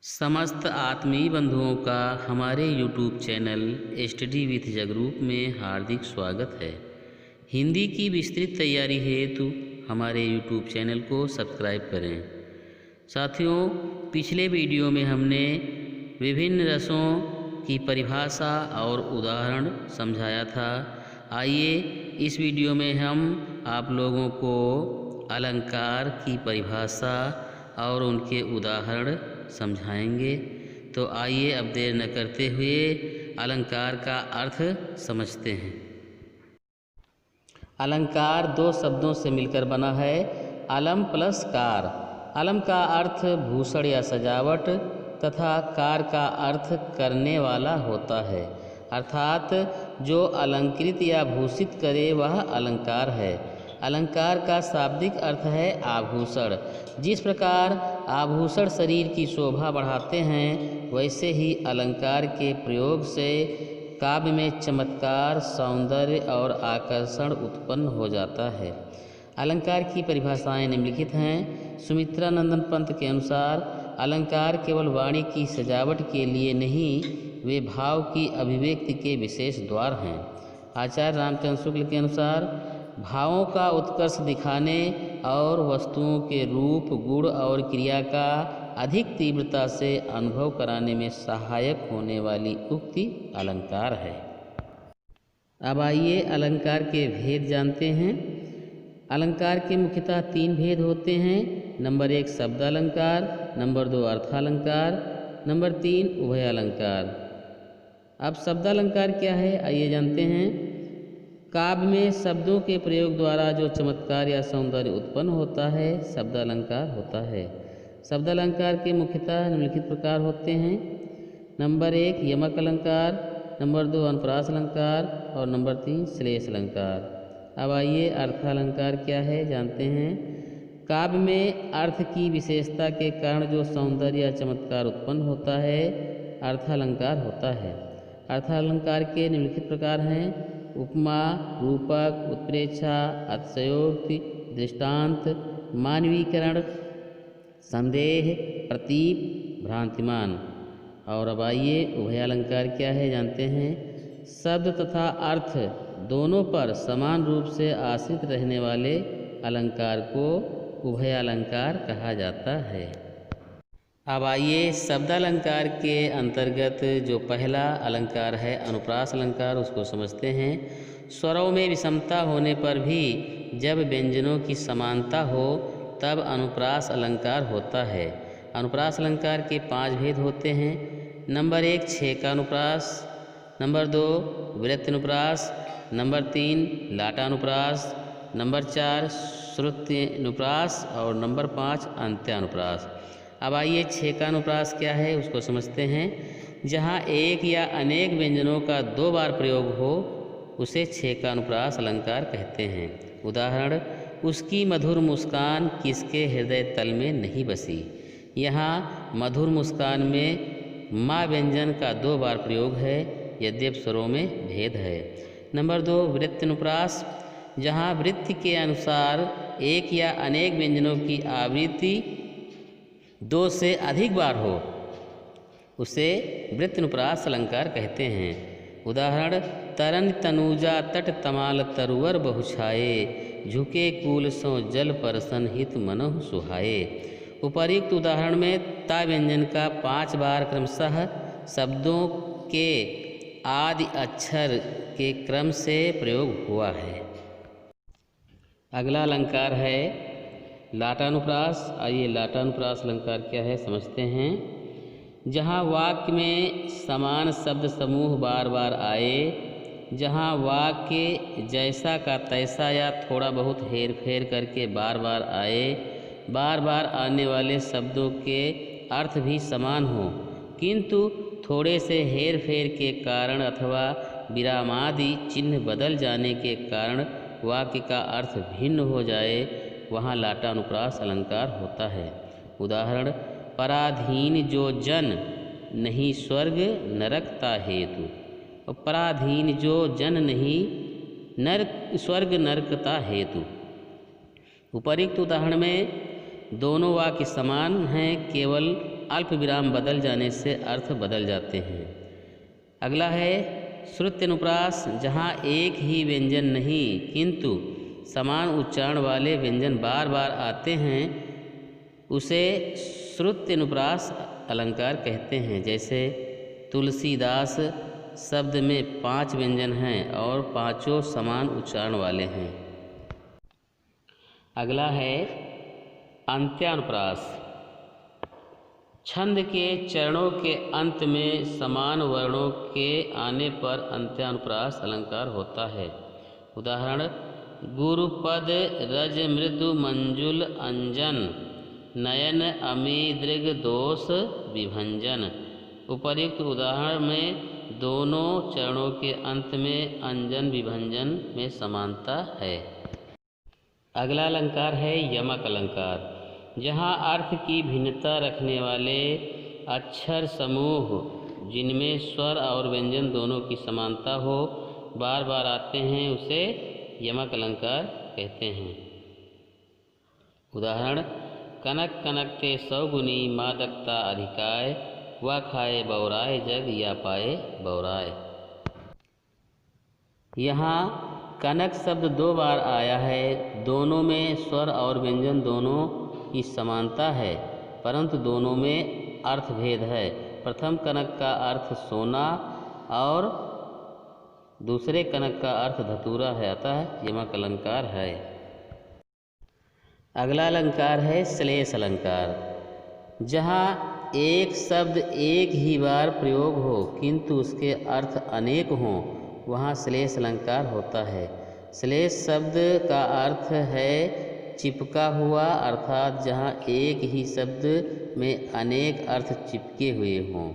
समस्त आत्मीय बंधुओं का हमारे YouTube channel study with Jagroop में हार्दिक स्वागत है। हिंदी की विस्तृत तैयारी हेतु हमारे YouTube चैनल को सब्सक्राइब करें। साथियों, पिछले वीडियो में हमने विभिन्न रसों की परिभाषा और उदाहरण समझाया था। आइए इस वीडियो में हम आप लोगों को अलंकार की परिभाषा और उनके उदाहरण समझाएंगे। तो आइए अब देर न करते हुए अलंकार का अर्थ समझते हैं। अलंकार दो शब्दों से मिलकर बना है, अलम प्लस कार। अलम का अर्थ भूषण या सजावट तथा कार का अर्थ करने वाला होता है, अर्थात जो अलंकृत या भूषित करे वह अलंकार है। अलंकार का शाब्दिक अर्थ है आभूषण। जिस प्रकार आभूषण शरीर की शोभा बढ़ाते हैं, वैसे ही अलंकार के प्रयोग से काव्य में चमत्कार, सौंदर्य और आकर्षण उत्पन्न हो जाता है। अलंकार की परिभाषाएं निम्नलिखित हैं। सुमित्रा नंदन पंत के अनुसार अलंकार केवल वाणी की सजावट के लिए नहीं, वे भाव की अभिव्यक्ति के विशेष द्वार हैं। आचार्य रामचंद्र शुक्ल के अनुसार भावों का उत्कर्ष दिखाने और वस्तुओं के रूप, गुण और क्रिया का अधिक तीव्रता से अनुभव कराने में सहायक होने वाली उक्ति अलंकार है। अब आइए अलंकार के भेद जानते हैं। अलंकार के मुख्यतः तीन भेद होते हैं। नंबर 1 शब्द अलंकार, नंबर 2 अर्थालंकार, नंबर 3 उभय अलंकार। अब शब्द अलंकार क्या है, आइए जानते हैं। काव्य में शब्दों के प्रयोग द्वारा जो चमत्कार या सौंदर्य उत्पन्न होता है, शब्द अलंकार होता है। शब्द अलंकार के मुख्यतः निम्नलिखित प्रकार होते हैं। नंबर 1 यमक अलंकार, नंबर 2 अनुप्रास अलंकार और नंबर 3 श्लेष अलंकार। अब आइए अर्थालंकार क्या है जानते हैं। काव्य में अर्थ की विशेषता के कारण जो सौंदर्य या चमत्कार उत्पन्न होता है, अर्थालंकार होता है। अर्थालंकार के निम्नलिखित प्रकार हैं। उपमा, रूपक, उत्प्रेक्षा, अतिशयोक्ति, दृष्टांत, मानवीकरण, संदेह, प्रतीप, भ्रांतिमान। और अब आइए उभय अलंकार क्या है जानते हैं। शब्द तथा अर्थ दोनों पर समान रूप से आश्रित रहने वाले अलंकार को उभय अलंकार कहा जाता है। अब आइए शब्द अलंकार के अंतर्गत जो पहला अलंकार है अनुप्रास अलंकार, उसको समझते हैं। स्वरों में विषमता होने पर भी जब व्यंजनों की समानता हो तब अनुप्रास अलंकार होता है। अनुप्रास अलंकार के 5 भेद होते हैं। नंबर 1 छेका अनुप्रास, नंबर 2 वृत्तानुप्रास, नंबर 3 लाटानुप्रास, नंबर 4 श्रुत्यनुप्रास और नंबर 5 अंत्यानुप्रास। अब आइए छेकानुप्रास क्या है उसको समझते हैं। जहाँ एक या अनेक व्यंजनों का 2 बार प्रयोग हो उसे छेकानुप्रास अलंकार कहते हैं। उदाहरण, उसकी मधुर मुस्कान किसके हृदय तल में नहीं बसी। यहाँ मधुर मुस्कान में माँ व्यंजन का 2 बार प्रयोग है, यद्यपि स्वरों में भेद है। नंबर 2 वृत्तानुप्रास, जहाँ वृत्ति के अनुसार एक या अनेक व्यंजनों की आवृत्ति 2 से अधिक बार हो उसे वृत्तानुप्रास अलंकार कहते हैं। उदाहरण, तरन तनुजा तट तमाल तरुवर बहुछाए, झुके कूल सो जल परसन हित मनोह सुहाए। उपर्युक्त उदाहरण में ता व्यंजन का 5 बार क्रमशः शब्दों के आदि अक्षर के क्रम से प्रयोग हुआ है। अगला अलंकार है लाटानुप्रास। आइए लाटानुप्रास अलंकार क्या है समझते हैं। जहाँ वाक्य में समान शब्द समूह बार बार आए, जहाँ वाक्य जैसा का तैसा या थोड़ा बहुत हेर फेर करके बार बार आए, बार बार आने वाले शब्दों के अर्थ भी समान हो, किंतु थोड़े से हेर फेर के कारण अथवा विरामादि चिन्ह बदल जाने के कारण वाक्य का अर्थ भिन्न हो जाए, वहाँ लाटानुप्रास अलंकार होता है। उदाहरण, पराधीन जो जन नहीं स्वर्ग नरकता हेतु। और पराधीन जो जन नहीं नरक स्वर्ग नरकता हेतु। उपर्युक्त उदाहरण में दोनों वाक्य समान हैं, केवल अल्प विराम बदल जाने से अर्थ बदल जाते हैं। अगला है श्रुत्यनुप्रास, जहाँ एक ही व्यंजन नहीं किंतु समान उच्चारण वाले व्यंजन बार बार आते हैं, उसे श्रुत्यनुप्रास अलंकार कहते हैं। जैसे तुलसीदास शब्द में 5 व्यंजन हैं और पांचों समान उच्चारण वाले हैं। अगला है अंत्यानुप्रास। छंद के चरणों के अंत में समान वर्णों के आने पर अंत्यानुप्रास अलंकार होता है। उदाहरण गुरुपद रज मृदु मंजुल अंजन नयन अमी दृग दोष विभंजन। उपर्युक्त उदाहरण में दोनों चरणों के अंत में अंजन विभंजन में समानता है। अगला अलंकार है यमक अलंकार, जहाँ अर्थ की भिन्नता रखने वाले अक्षर समूह जिनमें स्वर और व्यंजन दोनों की समानता हो बार बार आते हैं, उसे यमक अलंकार कहते हैं। उदाहरण कनक कनकते 100 गुनी मादकता अधिकाय व खाए बौराए जग या पाए बौराए। यहाँ कनक शब्द 2 बार आया है। दोनों में स्वर और व्यंजन दोनों की समानता है, परंतु दोनों में अर्थ भेद है। प्रथम कनक का अर्थ सोना और दूसरे कनक का अर्थ धतूरा है, अतः यमक अलंकार है। अगला अलंकार है श्लेष अलंकार, जहाँ एक शब्द एक ही बार प्रयोग हो किंतु उसके अर्थ अनेक हों, वहाँ श्लेष अलंकार होता है। श्लेष शब्द का अर्थ है चिपका हुआ, अर्थात जहाँ एक ही शब्द में अनेक अर्थ चिपके हुए हों।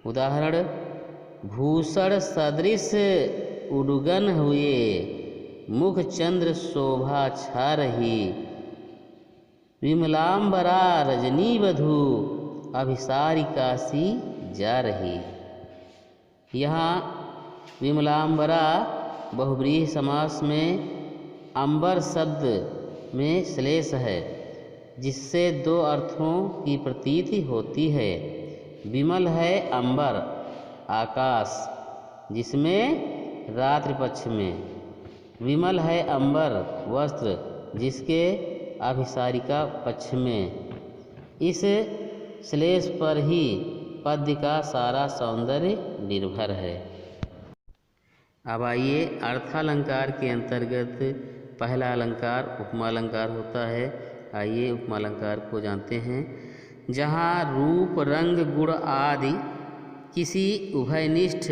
उदाहरण भूषण सदृश उडगन हुए मुख चंद्र शोभा छा रही विमलांबरा रजनी वधू अभिसारिका सी जा रही। यहाँ विमलांबरा बहुव्रीहि समास में अंबर शब्द में श्लेष है, जिससे 2 अर्थों की प्रतीति होती है। विमल है अंबर आकाश जिसमें रात्रि पक्ष में, विमल है अंबर वस्त्र जिसके अभिसारिका पक्ष में। इस श्लेष पर ही पद्य का सारा सौंदर्य निर्भर है। अब आइए अर्थालंकार के अंतर्गत पहला अलंकार उपमा अलंकार होता है। आइए उपमा अलंकार को जानते हैं। जहाँ रूप रंग गुण आदि किसी उभयनिष्ठ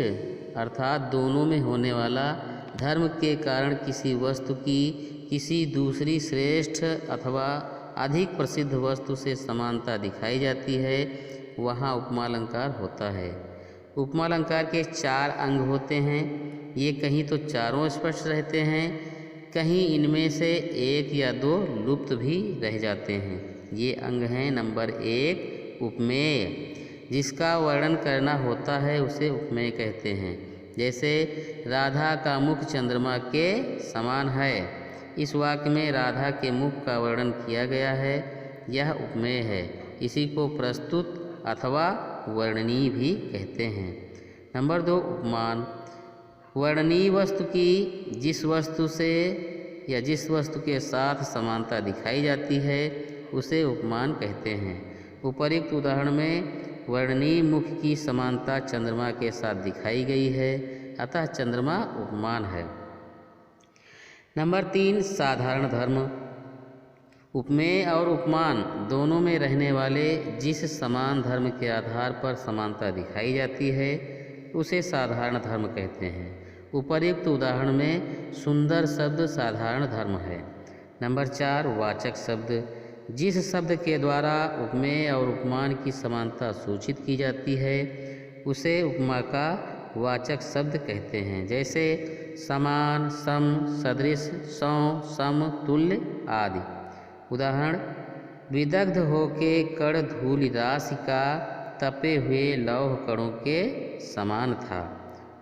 अर्थात दोनों में होने वाला धर्म के कारण किसी वस्तु की किसी दूसरी श्रेष्ठ अथवा अधिक प्रसिद्ध वस्तु से समानता दिखाई जाती है, वहाँ उपमा अलंकार होता है। उपमा अलंकार के 4 अंग होते हैं। ये कहीं तो चारों स्पष्ट रहते हैं, कहीं इनमें से 1 या 2 लुप्त भी रह जाते हैं। ये अंग हैं नंबर 1 उपमेय, जिसका वर्णन करना होता है उसे उपमेय कहते हैं। जैसे राधा का मुख चंद्रमा के समान है, इस वाक्य में राधा के मुख का वर्णन किया गया है, यह उपमेय है। इसी को प्रस्तुत अथवा वर्णनीय भी कहते हैं। नंबर 2 उपमान, वर्णनीय वस्तु की जिस वस्तु से या जिस वस्तु के साथ समानता दिखाई जाती है उसे उपमान कहते हैं। उपर्युक्त उदाहरण में वर्णनीय मुख की समानता चंद्रमा के साथ दिखाई गई है, अतः चंद्रमा उपमान है। नंबर 3 साधारण धर्म, उपमेय और उपमान दोनों में रहने वाले जिस समान धर्म के आधार पर समानता दिखाई जाती है उसे साधारण धर्म कहते हैं। उपर्युक्त उदाहरण में सुंदर शब्द साधारण धर्म है। नंबर 4 वाचक शब्द, जिस शब्द के द्वारा उपमेय और उपमान की समानता सूचित की जाती है उसे उपमा का वाचक शब्द कहते हैं। जैसे समान, सम, सदृश, सौ, सम, तुल्य आदि। उदाहरण विदग्ध होके कण धूल राशि का तपे हुए लौह कणों के समान था।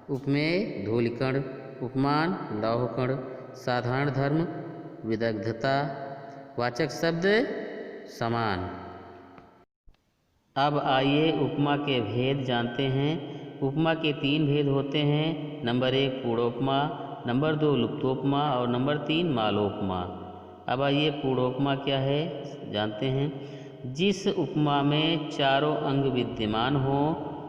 उपमेय धूलिकण, उपमान लौह कण। साधारण धर्म विदग्धता, वाचक शब्द समान। अब आइए उपमा के भेद जानते हैं। उपमा के 3 भेद होते हैं। नंबर 1 पूर्णोपमा, नंबर 2 लुप्तोपमा और नंबर 3 मालोपमा। अब आइए पूर्णोपमा क्या है जानते हैं। जिस उपमा में चारों अंग विद्यमान हो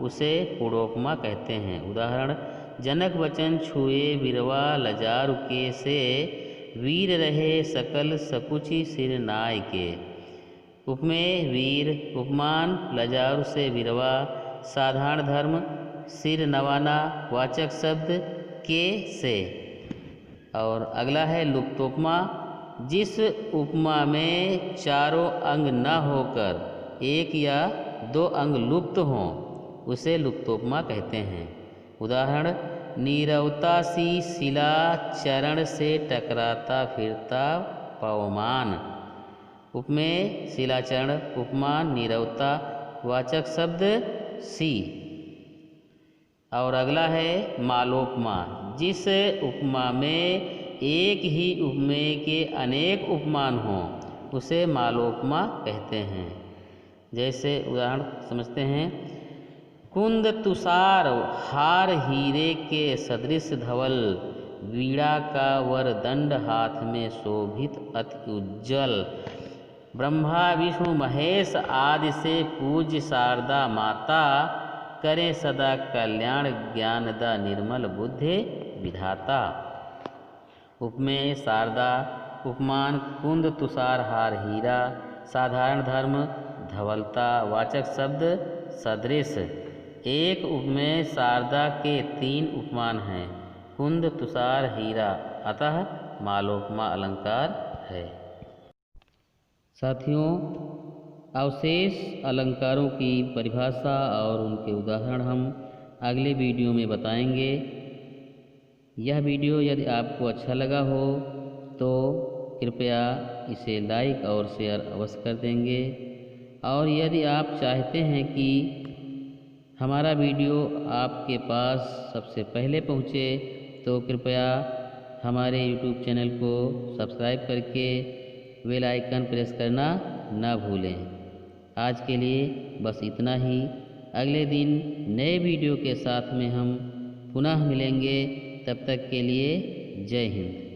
उसे पूर्णोपमा कहते हैं। उदाहरण, जनक वचन छुए बिरवा लजारु के से, वीर रहे सकल सकुचि सिर नाय के। उपमेय वीर, उपमान लजारु से बिरवा, साधारण धर्म सिर नवाना, वाचक शब्द के से। और अगला है लुप्तोपमा। जिस उपमा में चारों अंग न होकर 1 या 2 अंग लुप्त हों उसे लुप्तोपमा कहते हैं। उदाहरण, नीरवता सी शिला चरण से टकराता फिरता पवमान। उपमेय शिलाचरण, उपमान नीरवता, वाचक शब्द सी। और अगला है मालोपमा। जिस उपमा में एक ही उपमेय के अनेक उपमान हों उसे मालोपमा कहते हैं। जैसे उदाहरण समझते हैं, कुंद तुषार हार हीरे के सदृश धवल, वीणा का वरदंड हाथ में शोभित अति उज्जवल। ब्रह्मा विष्णु महेश आदि से पूज्य शारदा माता, करें सदा कल्याण ज्ञानदा निर्मल बुद्धि विधाता। उपमेय शारदा, उपमान कुंद तुषार हार हीरा, साधारण धर्म धवलता, वाचक शब्द सदृश। एक उपमेय शारदा के 3 उपमान हैं, कुंद तुषार हीरा, अतः मालोपमा अलंकार है। साथियों, अवशेष अलंकारों की परिभाषा और उनके उदाहरण हम अगले वीडियो में बताएंगे। यह वीडियो यदि आपको अच्छा लगा हो तो कृपया इसे लाइक और शेयर अवश्य कर देंगे। और यदि आप चाहते हैं कि हमारा वीडियो आपके पास सबसे पहले पहुँचे तो कृपया हमारे YouTube चैनल को सब्सक्राइब करके बेल आइकन प्रेस करना ना भूलें। आज के लिए बस इतना ही। अगले दिन नए वीडियो के साथ में हम पुनः मिलेंगे। तब तक के लिए जय हिंद।